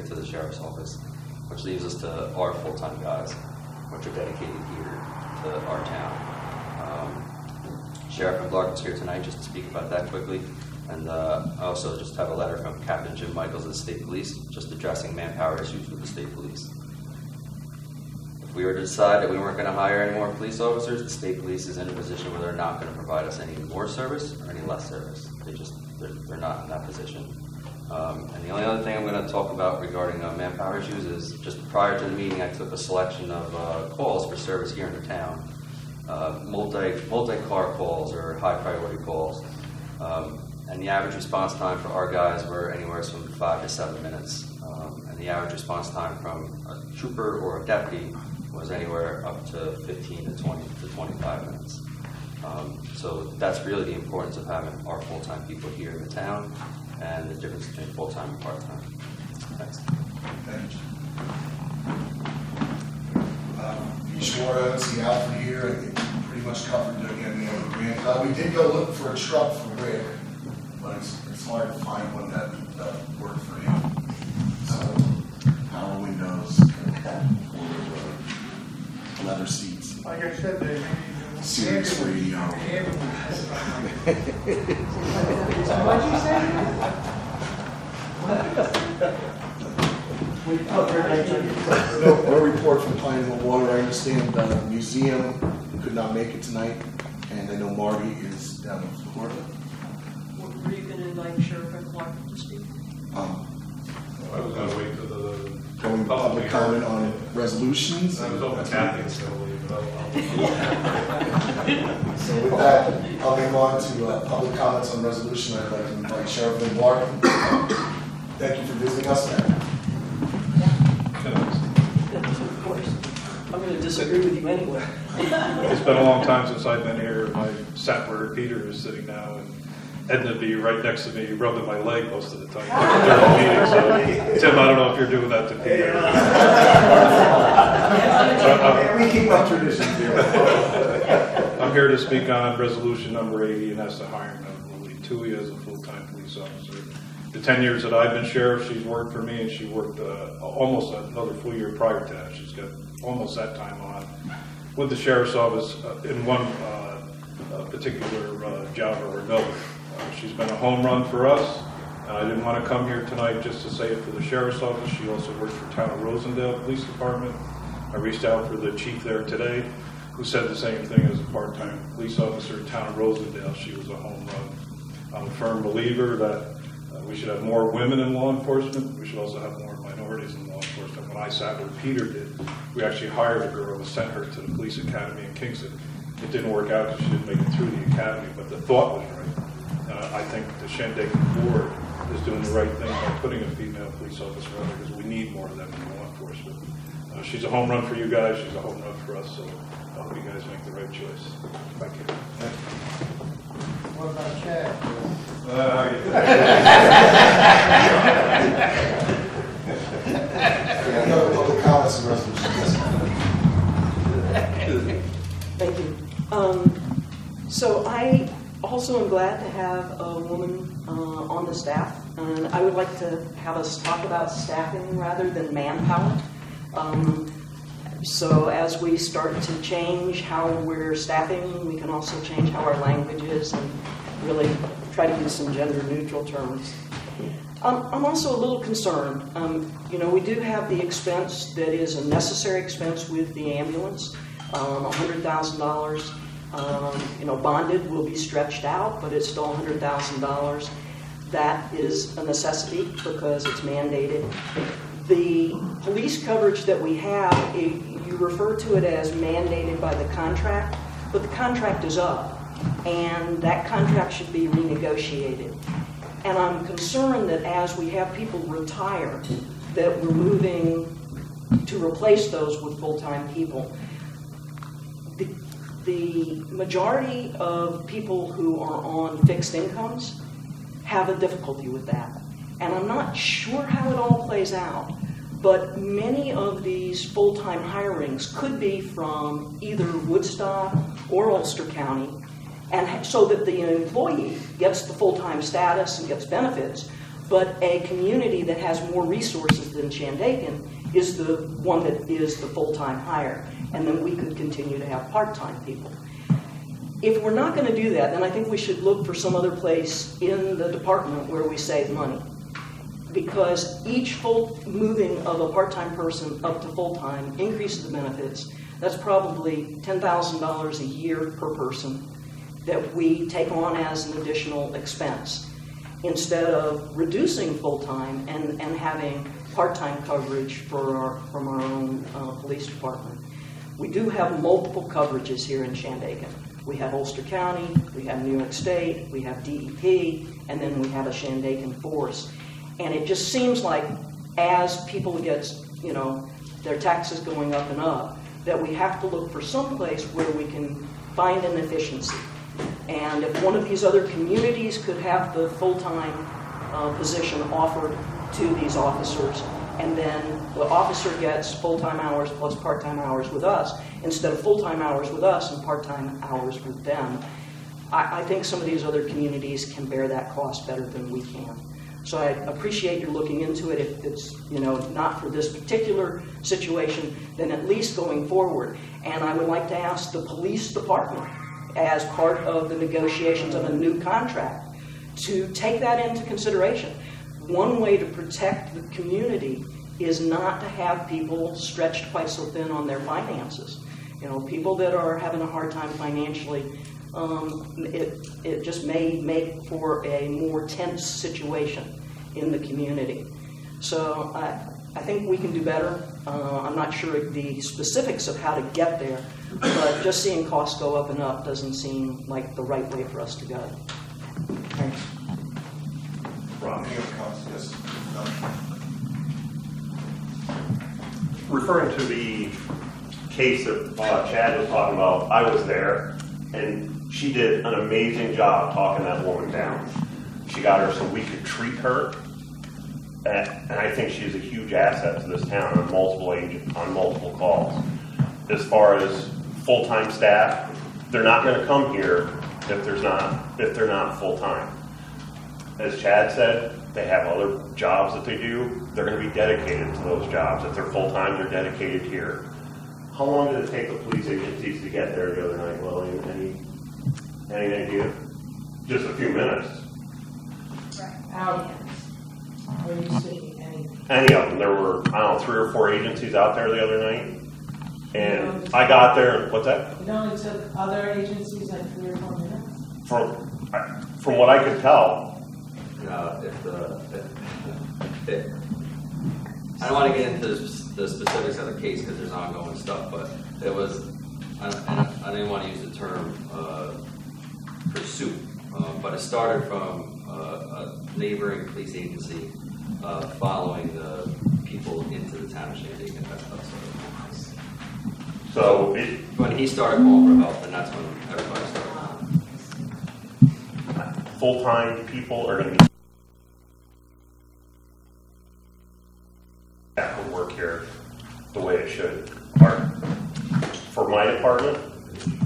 to the Sheriff's Office, which leaves us to our full-time guys, which are dedicated here to our town. Sheriff McLaughlin is here tonight just to speak about that quickly. And I also just have a letter from Captain Jim Michaels of the State Police, just addressing manpower issues with the State Police. If we were to decide that we weren't going to hire any more police officers, the State Police is in a position where they're not going to provide us any more service or any less service. They're not in that position. And the only other thing I'm going to talk about regarding manpower issues is just prior to the meeting, I took a selection of calls for service here in the town, multi-car calls or high priority calls. And the average response time for our guys were anywhere from 5 to 7 minutes. And the average response time from a trooper or a deputy was anywhere up to 15 to 20 to 25 minutes. So that's really the importance of having our full-time people here in the town and the difference between full-time and part-time. Thanks. Thank you. Shora is the out for here. I think pretty much covered again the other grant. We did go look for a truck for Rick, but it's hard to find one that worked for him. So power windows, leather seats. Like I said, they Sirius radio. What'd you say? No report from Pineville Water. I understand the museum could not make it tonight, and I know Marty is down in Florida. Were you going to invite Sheriff McLaughlin to speak? I was going to wait till the going public comment on resolutions. I was hoping Kathy was going to leave, but So with that, I'll move on to public comments on resolution. I'd like to invite Sheriff McLaughlin. Thank you for visiting us tonight. Of course. I'm going to disagree with you anyway. It's been a long time since I've been here. I sat where Peter is sitting now, and Edna be right next to me, rubbing my leg most of the time during the meeting. So, Tim, I don't know if you're doing that to Peter. We keep up traditions here. I'm here to speak on resolution number 80, and that's the hiring of Lily Tui as a full-time police officer. The 10 years that I've been sheriff, she's worked for me, and she worked almost another full year prior to that. She's got almost that time on with the sheriff's office in one particular job or another. She's been a home run for us. I didn't want to come here tonight just to say it for the sheriff's office. She also works for Town of Rosendale Police Department. I reached out for the chief there today, who said the same thing as a part-time police officer in Town of Rosendale. She was a home run. I'm a firm believer that we should have more women in law enforcement. We should also have more minorities in law enforcement. When I sat where Peter did, we actually hired a girl and sent her to the police academy in Kingston. It didn't work out because she didn't make it through the academy, but the thought was right. I think the Shandaken board is doing the right thing by putting a female police officer on there because we need more of them in law enforcement. She's a home run for you guys. She's a home run for us. So I hope you guys make the right choice. Thank you. What about Chad? Any other public comments and resolutions? Thank you. So I also am glad to have a woman on the staff, and I would like to have us talk about staffing rather than manpower. So as we start to change how we're staffing, we can also change how our language is and really try to use some gender neutral terms. I'm also a little concerned. You know, we do have the expense that is a necessary expense with the ambulance, $100,000. You know, bonded will be stretched out, but it's still $100,000. That is a necessity because it's mandated. The police coverage that we have, you refer to it as mandated by the contract, but the contract is up, and that contract should be renegotiated. And I'm concerned that as we have people retire, that we're moving to replace those with full-time people. The majority of people who are on fixed incomes have a difficulty with that. And I'm not sure how it all plays out, but many of these full-time hirings could be from either Woodstock or Ulster County, and so that the employee gets the full-time status and gets benefits but a community that has more resources than Shandaken is the one that is the full-time hire, and then we could continue to have part-time people. If we're not going to do that, then I think we should look for some other place in the department where we save money. Because each full moving of a part-time person up to full-time increases the benefits. That's probably $10,000 a year per person that we take on as an additional expense, instead of reducing full-time and having part-time coverage from our own police department. We do have multiple coverages here in Shandaken. We have Ulster County, we have New York State, we have DEP, and then we have a Shandaken force. And it just seems like as people get, their taxes going up and up, that we have to look for some place where we can find an efficiency. And if one of these other communities could have the full-time position offered to these officers, and then the officer gets full-time hours plus part-time hours with us, instead of full-time hours with us and part-time hours with them, I think some of these other communities can bear that cost better than we can. So I appreciate your looking into it. If it's not for this particular situation, then at least going forward. And I would like to ask the police department, as part of the negotiations of a new contract, to take that into consideration. One way to protect the community is not to have people stretched quite so thin on their finances. People that are having a hard time financially, it just may make for a more tense situation in the community. So I think we can do better. I'm not sure the specifics of how to get there, but just seeing costs go up and up doesn't seem like the right way for us to go. Thanks. Ron, any other comments? Yes. Referring to the case that Chad was talking about, I was there, and she did an amazing job talking that woman down. She got her so we could treat her, and I think she's a huge asset to this town on multiple calls. As far as full-time staff, they're not going to come here if they're not full-time. As Chad said, they have other jobs that they do. They're going to be dedicated to those jobs. If they're full-time, they're dedicated here. How long did it take the police agencies to get there the other night, Willie? Any idea? Just a few minutes. Out. Are you seeing any? Any of them. There were, 3 or 4 agencies out there the other night. And I got there, and what's that? It only took other agencies like 3 or 4 minutes? From what I could tell. I don't want to get into the specifics of the case because there's ongoing stuff, but there was, I didn't want to use the term pursuit, but it started from a neighboring police agency following the people into the town of Shandaken. So when he started calling for help, then that's when everybody started. Full-time people are going to be that would work here the way it should. For my department,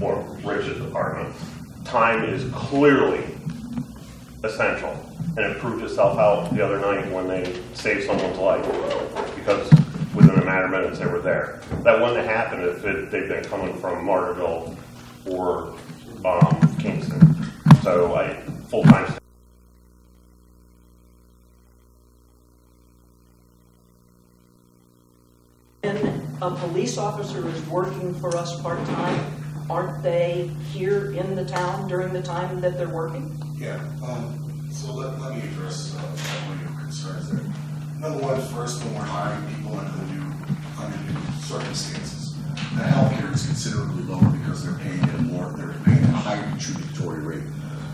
or Rich's department, time is clearly essential, and it proved itself out the other night when they saved someone's life, because within a matter of minutes they were there. That wouldn't have happened if they'd been coming from Martyrdale or Kingston. So full-time. When a police officer is working for us part-time, aren't they here in the town during the time that they're working? Yeah. So let me address one of your concerns there. Number one, first, when we're hiring people under new circumstances, the health care is considerably lower because they're paying a higher contributory rate.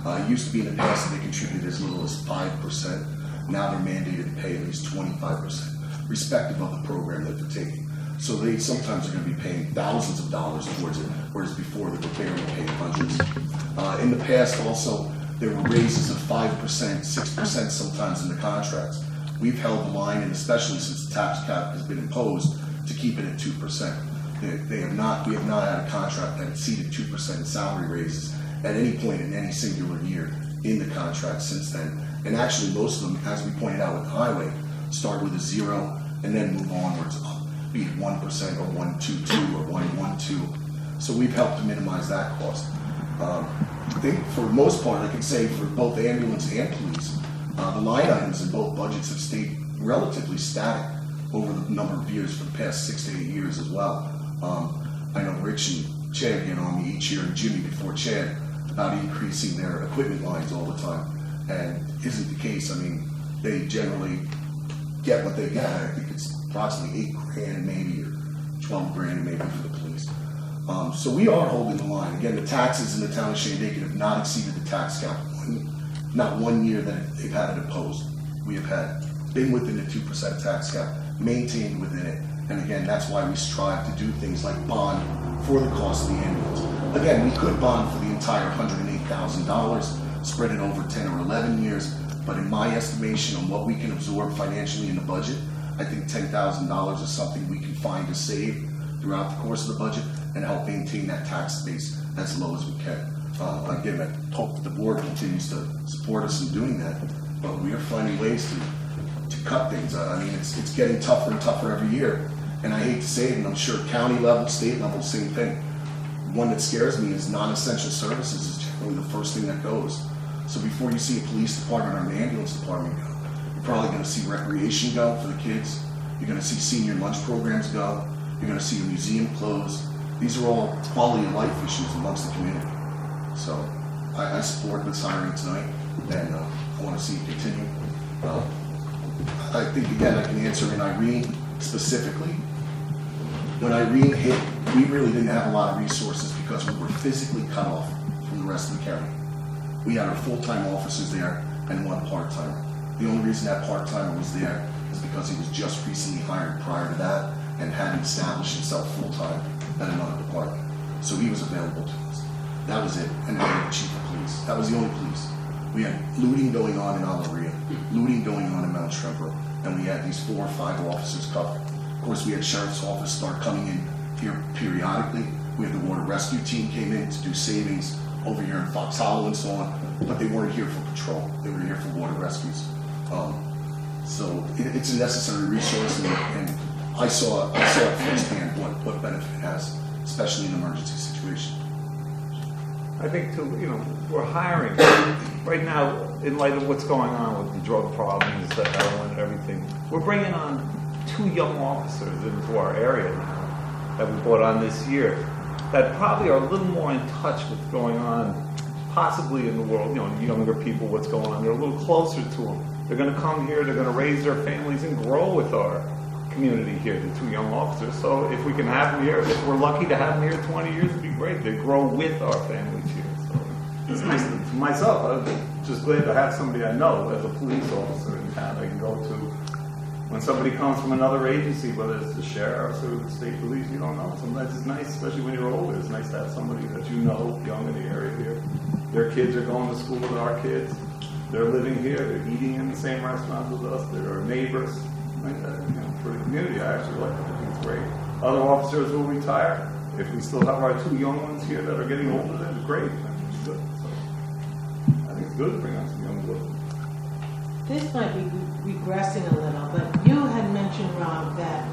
It used to be in the past that they contributed as little as 5%. Now they're mandated to pay at least 25%, respective of the program that they're taking. So they sometimes are going to be paying thousands of dollars towards it, whereas before they were barely paying hundreds. In the past also, there were raises of 5%, 6% sometimes in the contracts. We've held the line, and especially since the tax cap has been imposed, to keep it at 2%. We have not had a contract that exceeded 2% in salary raises at any point in any singular year in the contract since then. And actually, most of them, as we pointed out with the highway, start with a 0 and then move onwards, be it 1% or 122 or 112. So we've helped to minimize that cost. I think for the most part, I can say for both ambulance and police, the line items in both budgets have stayed relatively static over the number of years for the past 6 to 8 years as well. I know Rich and Chad get on me each year, and Jimmy before Chad, about increasing their equipment lines all the time. And isn't the case. I mean, they generally get what they get. I think it's approximately $8,000 maybe, or $12,000 maybe for the police. So we are holding the line. Again, the taxes in the town of Shandaken have not exceeded the tax cap. Not 1 year that they've had it imposed. We have been within the 2% tax cap, maintained within it. And again, that's why we strive to do things like bond for the cost of the ambulance. Again, we could bond for the entire $108,000, spread it over 10 or 11 years, but in my estimation on what we can absorb financially in the budget, I think $10,000 is something we can find to save throughout the course of the budget and help maintain that tax base as low as we can. Again, I hope that the board continues to support us in doing that, but we are finding ways to cut things. I mean, it's getting tougher and tougher every year, and I hate to say it, and I'm sure county level, state level, same thing. One that scares me is non-essential services is generally the first thing that goes. So before you see a police department or an ambulance department go, you're probably going to see recreation go for the kids. You're going to see senior lunch programs go. You're going to see a museum close. These are all quality of life issues amongst the community. So I support this hiring tonight, and I want to see it continue. I think, again, I can answer in Irene specifically. When Irene hit, we really didn't have a lot of resources because we were physically cut off from the rest of the county. We had our full-time officers there and one part-timer. The only reason that part-timer was there is because he was just recently hired prior to that and hadn't established himself full-time at another department. So he was available to us. That was it. And then we had the chief of police. That was the only police. We had looting going on in Alaria, looting going on in Mount Shrimpler, and we had these 4 or 5 officers covered. Of course, we had sheriff's office start coming in here periodically. We had the water rescue team came in to do savings over here in Fox Hollow and so on, but they weren't here for patrol. They were here for water rescues. So it's a necessary resource, and I saw it firsthand what benefit it has, especially in an emergency situation. I think too, we're hiring right now in light of what's going on with the drug problems, the heroin, and everything. We're bringing on 2 young officers into our area now that we brought on this year that probably are a little more in touch with what's going on, possibly in the world. Younger people, what's going on. They're a little closer to them. They're going to come here. They're going to raise their families and grow with our community here, the 2 young officers. So if we can have them here, if we're lucky to have them here 20 years, it'd be great. They grow with our families here. So it's nice. For myself, I'm just glad to have somebody I know as a police officer in town I can go to. When somebody comes from another agency, whether it's the sheriff's or the state police, you don't know. Sometimes it's nice, especially when you're older, it's nice to have somebody that you know, young in the area here. Their kids are going to school with our kids. They're living here. They're eating in the same restaurants with us. They're our neighbors. Like that, for the community, I actually like it. I think it's great. Other officers will retire. If we still have our 2 young ones here that are getting older, that's great. I think it's good. So, I think it's good to bring on some young blood. This might be regressing a little, but you had mentioned, Rob, that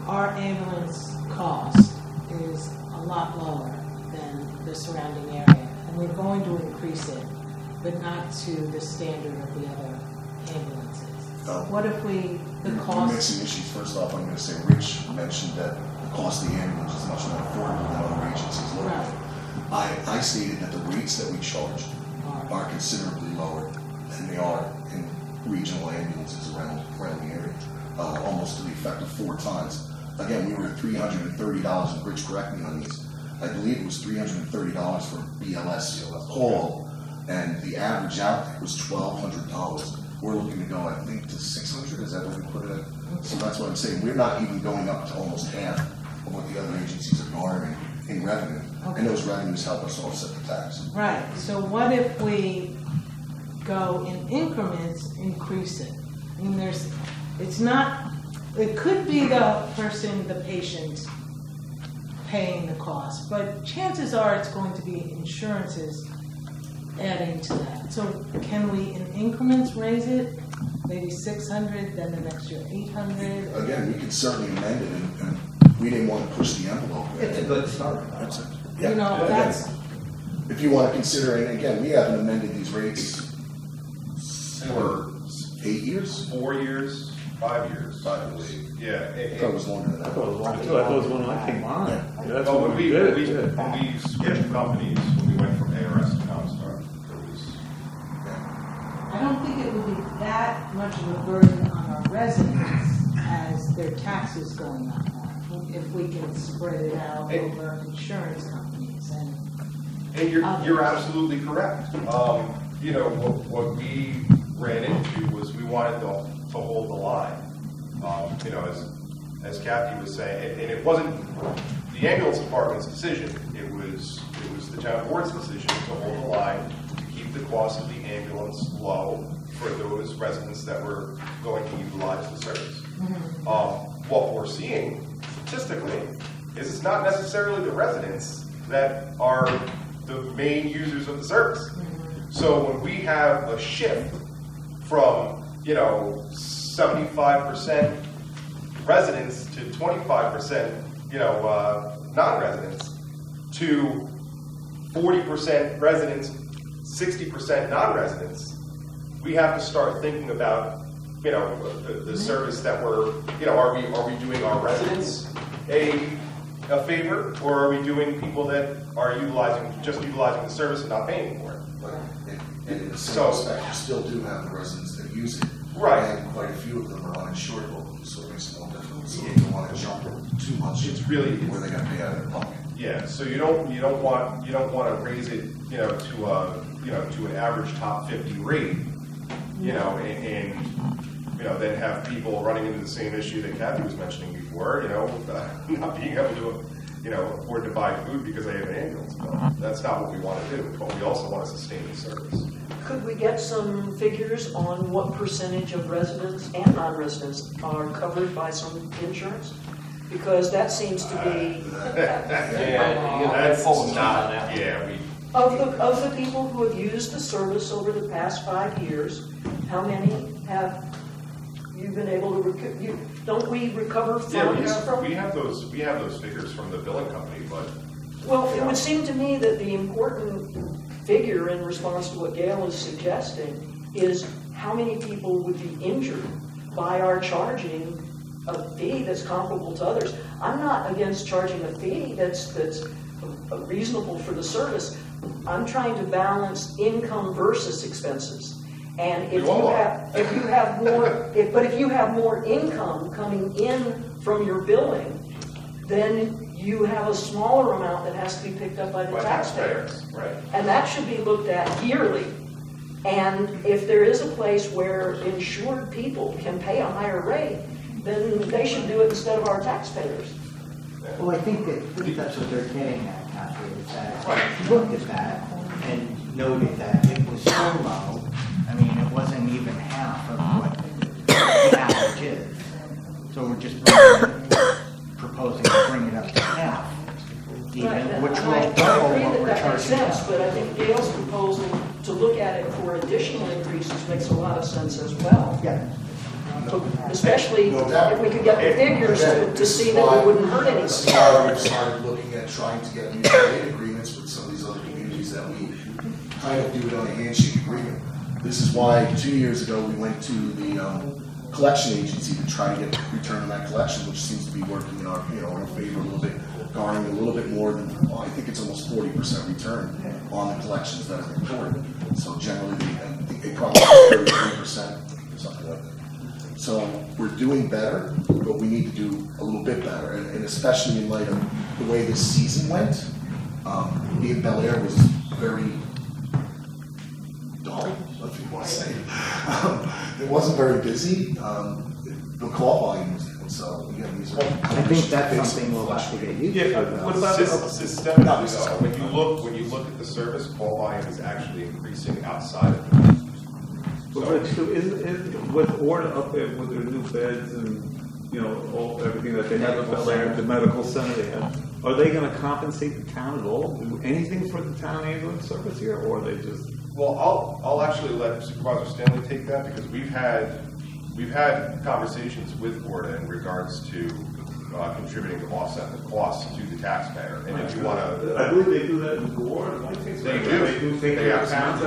our ambulance cost is a lot lower than the surrounding area, and we're going to increase it, but not to the standard of the other ambulances. What if You're mixing issues. First off, I'm going to say Rich mentioned that the cost of the ambulance is much more affordable than other agencies locally. Right. I stated that the rates that we charge are considerably lower than they are in regional ambulances around the area, almost to the effect of 4 times. Again, we were at $330, and Rich correct me on these. I believe it was $330 for BLS call, and the average out there was $1,200. We're looking to go, I think, to 600. Is that what we put it at? So that's what I'm saying. We're not even going up to almost half of what the other agencies are garnering in revenue, and those revenues help us offset the tax. Right. So what if we go in increments, increase it? I mean, it could be the person, the patient, paying the cost, but chances are it's going to be insurances adding to that. So can we, in increments, raise it? Maybe 600, then the next year 800? Again, we could certainly amend it, and we didn't want to push the envelope. It's a good start. That's it. You know, Again, that's, if you want to consider, and again, we haven't amended these rates for 8 years? 4 years, 5 years. I believe. Yeah. I thought it was longer than that. I thought it was one too. I thought it was when I came on. Yeah. That's Oh, what when we we did. when we switched companies, when we went from ARS to Comstar, there was I don't think it would be that much of a burden on our residents as their taxes going up, if we can spread it out Hey. over insurance companies and. And you're absolutely correct. You know, what we ran into was we wanted to hold the line. You know, as Kathy was saying, and it wasn't the ambulance department's decision. It was the town board's decision to hold the line to keep the cost of the ambulance low for those residents that were going to utilize the service. What we're seeing statistically is it's not necessarily the residents that are the main users of the service. So when we have a shift from, you know, 75% residents to 25%, you know, non-residents, to 40% residents, 60% non-residents, we have to start thinking about, you know, the service that we're, you know, are we doing our residents a favor, or are we doing people that are just utilizing the service and not paying for it? But and in the same So- respect, you still do have the residents that use it. Right. And quite a few of them are uninsured locally, so it makes it more difficult. So they don't want to jump too much. It's really- where they got to pay out of their pocket. Yeah, so you don't want to raise it, you know, to an average top 50 rate, you know, and you know, then have people running into the same issue that Kathy was mentioning before, you know, not being able to, you know, afford to buy food because they have an ambulance bill. That's not what we want to do, but we also want to sustain the service. Could we get some figures on what percentage of residents and non-residents are covered by some insurance? Because that seems to be, That's not, yeah, of the people who have used the service over the past 5 years, how many have you been able to, don't we recover funds from? we have those figures from the billing company, but Well, it would seem to me that the important figure in response to what Gail is suggesting is how many people would be injured by our charging a fee that's comparable to others. I'm not against charging a fee that's reasonable for the service. I'm trying to balance income versus expenses. And if you have more income coming in from your billing, then you have a smaller amount that has to be picked up by the taxpayers. right? And that should be looked at yearly. And if there is a place where insured people can pay a higher rate, then they should do it instead of our taxpayers. Well, I think that's what they're getting at, Kathy, is that if you looked at that and noted that it was so low, I mean, it wasn't even half of what the average is. So we're just proposing to bring it up to half, even, which will double I agree what that we're that makes charging sense, now. but I think Gail's proposal to look at it for additional increases makes a lot of sense as well. Yeah. Especially No doubt. if we could get the figures Again, to see that we wouldn't hurt This is anybody. why we've started looking at trying to get mutual aid agreements with some of these other communities that we kind of do it on a handshake agreement. This is why 2 years ago we went to the collection agency to try and get return on that collection, which seems to be working in our, in our favor a little bit, garnering a little bit more than, I think it's almost 40% return on the collections that are reported. So generally, I think they probably 33% or something like that. So we're doing better, but we need to do a little bit better, and especially in light of the way this season went. Being Bel Air was very dull, if you want to say. It wasn't very busy. The call volume was down, so again, these are. I think that's something we'll have to get used to. What about systemically though? When you look at the service, call volume is actually increasing outside of the business. But so with Orta up there with their new beds and, everything that they have at Bel Air, the medical center they have, are they going to compensate the town at all? Do anything for the town ambulance service here, or are they just Well, I'll actually let Supervisor Stanley take that, because we've had conversations with Borda in regards to contributing to offset the costs to the taxpayer. And if you want to, I believe they do that in Gore. They do. They do take They care of absolutely towns do.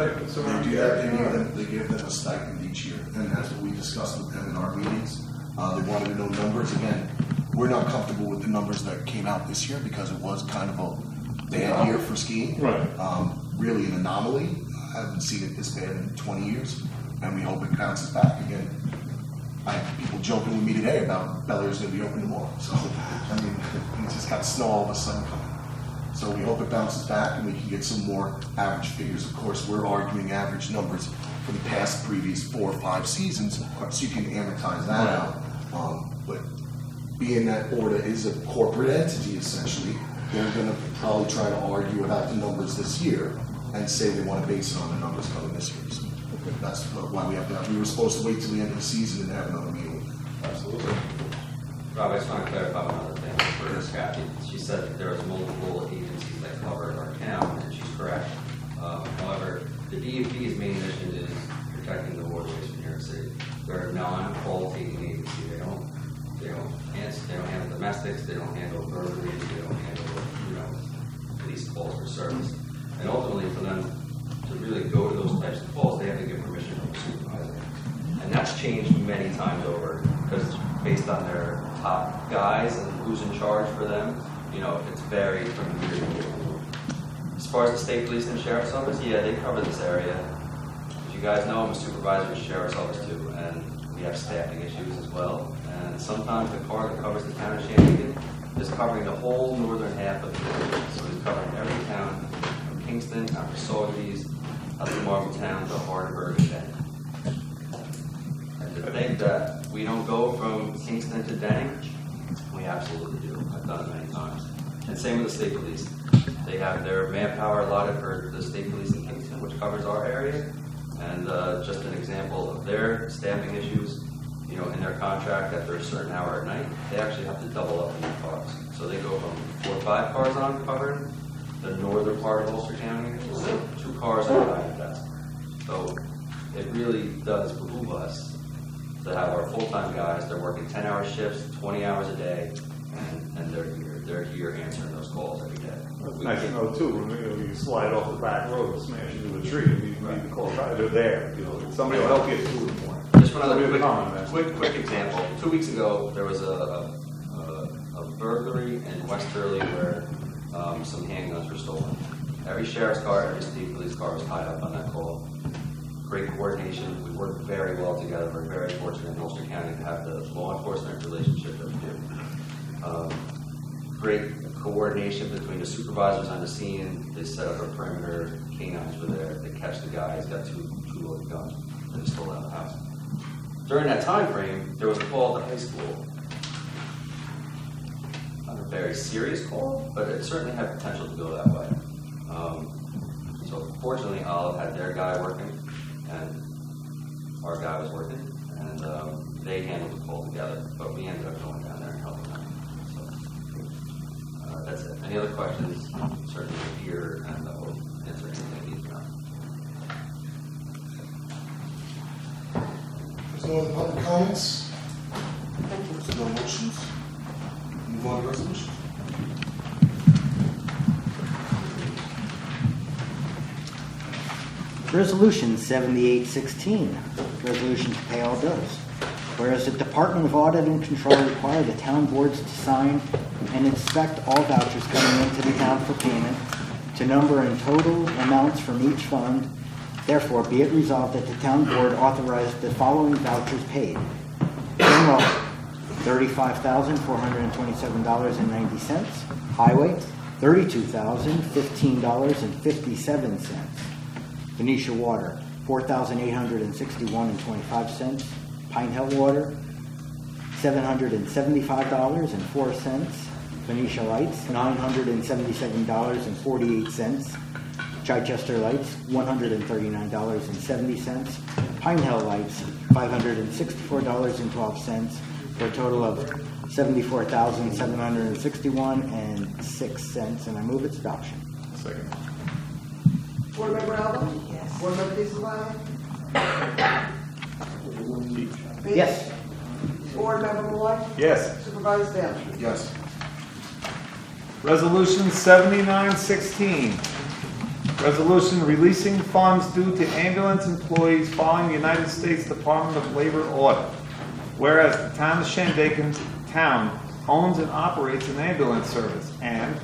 that They do that, they give them a stipend each year, and that's what we discussed with them in our meetings. They wanted to know numbers. Again, we're not comfortable with the numbers that came out this year because it was kind of a bad year for skiing. Right. Really an anomaly. I haven't seen it this bad in 20 years, and we hope it bounces back again. I have people joking with me today about Bel Air's going to be open tomorrow. So, I mean, it just got snow all of a sudden coming. So we hope it bounces back and we can get some more average figures. Of course, we're arguing average numbers for the past previous 4 or 5 seasons, so you can amortize that out. But being that Orta is a corporate entity, essentially, they're going to probably try to argue about the numbers this year and say they want to base it on the numbers coming this year. So that's why we have to. We were supposed to wait till the end of the season and have another meeting. Absolutely. Rob, I just want to clarify one other thing for Kathy. She said that there was multiple agencies that covered our town, and she's correct. However, the DEP's main mission is protecting the waterways from New York City. They're a non-qualitative agency. They don't handle domestics. They don't handle burglaries. They don't handle police calls for service. And ultimately, for them to really go to those types of calls, they have to get permission from the supervisor. And that's changed many times over, because based on their top guys and who's in charge for them, it's varied from year to year. As far as the state police and sheriff's office, yeah, they cover this area. As you guys know, I'm a supervisor of the sheriff's office too, and we have staffing issues as well. And sometimes the car that covers the town of Shandaken is covering the whole northern half of the city. So he's covering every town from Kingston, out to Saugerties, up to Marbletown, to Hardenburg, and Denning. And to think that we don't go from Kingston to Denning, we absolutely do. I've done it many times. And same with the state police. They have their manpower allotted for the state police in Kingston, which covers our area. And just an example of their staffing issues, in their contract, after a certain hour at night, they actually have to double up in their cars. So they go from 4 or 5 cars on covering the northern part of Ulster County to 2 cars on behind the desk. So it really does behoove us to have our full-time guys. They're working 10-hour shifts, 20 hours a day, and they're here answering those calls every day. That's nice to know too. When you slide off the back road and smash into a tree, and you need to call right. They're there. Somebody will help you get to the point. Just one other quick example. 2 weeks ago, there was a burglary in West Hurley where some handguns were stolen. Every sheriff's car, every state police car was tied up on that call. Great coordination. We work very well together. We're very fortunate in Ulster County to have the law enforcement relationship that we do. Great coordination between the supervisors on the scene. They set up a perimeter. Canines were there. They catch the guy. He's got two loaded guns that he stole out of the house. During that time frame, there was a call at the high school. Not a very serious call, but it certainly had potential to go that way. So fortunately, Olive had their guy working, and our guy was working, and they handled the call together. But we ended up going down there and helping them. So that's it. Any other questions? Certainly here, and we'll answer anything you need to know. There's no other public comments? There's no motions? Move on to resolution. Resolution 7816, resolution to pay all bills. Whereas the Department of Audit and Control require the town boards to sign and inspect all vouchers coming into the town for payment, to number in total amounts from each fund. Therefore, be it resolved that the town board authorize the following vouchers paid. General, $35,427.90. Highway, $32,015.57. Venetia Water, $4,861.25. Pine Hill Water, $775.04. Venetia Lights, $977.48. Chichester Lights, $139.70. Pine Hill Lights, $564.12, for a total of $74,761.06. And I move its adoption. Second. Board Member Alba? Yes. Board Member Disavale? Yes. Board Member Moore? Yes. Supervisor Daley? Yes. Resolution 7916. Resolution releasing funds due to ambulance employees following the United States Department of Labor audit. Whereas the town of Shandaken town owns and operates an ambulance service, and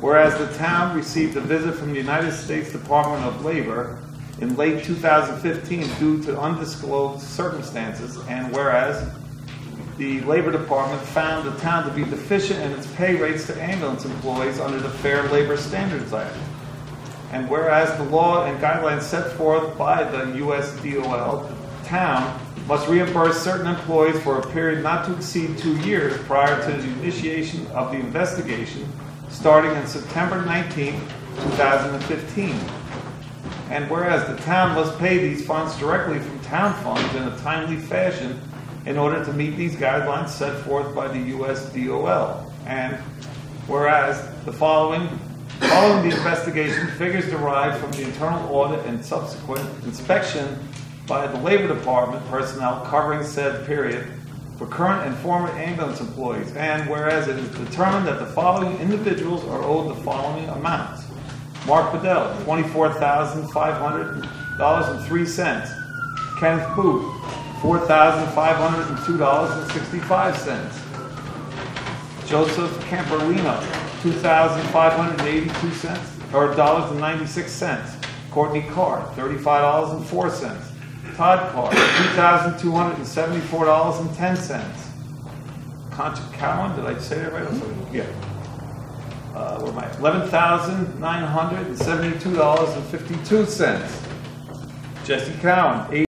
whereas the town received a visit from the United States Department of Labor in late 2015 due to undisclosed circumstances, and whereas the Labor Department found the town to be deficient in its pay rates to ambulance employees under the Fair Labor Standards Act. And whereas the law and guidelines set forth by the USDOL, the town must reimburse certain employees for a period not to exceed 2 years prior to the initiation of the investigation, starting on September 19, 2015. And whereas the town must pay these funds directly from town funds in a timely fashion in order to meet these guidelines set forth by the USDOL. And whereas the following the investigation, figures derived from the internal audit and subsequent inspection by the Labor Department personnel covering said period for current and former ambulance employees. And whereas it is determined that the following individuals are owed the following amounts. Mark Bedell, $24,500.03. Kenneth Booth, $4,502.65. Joseph Camperlino, $2,582 or $96. Courtney Carr, $35.04. Todd Carr, $2,274.10. Concha Cowan, did I say that right? Yeah. Where am I? $11,972.52. Jesse Cowan,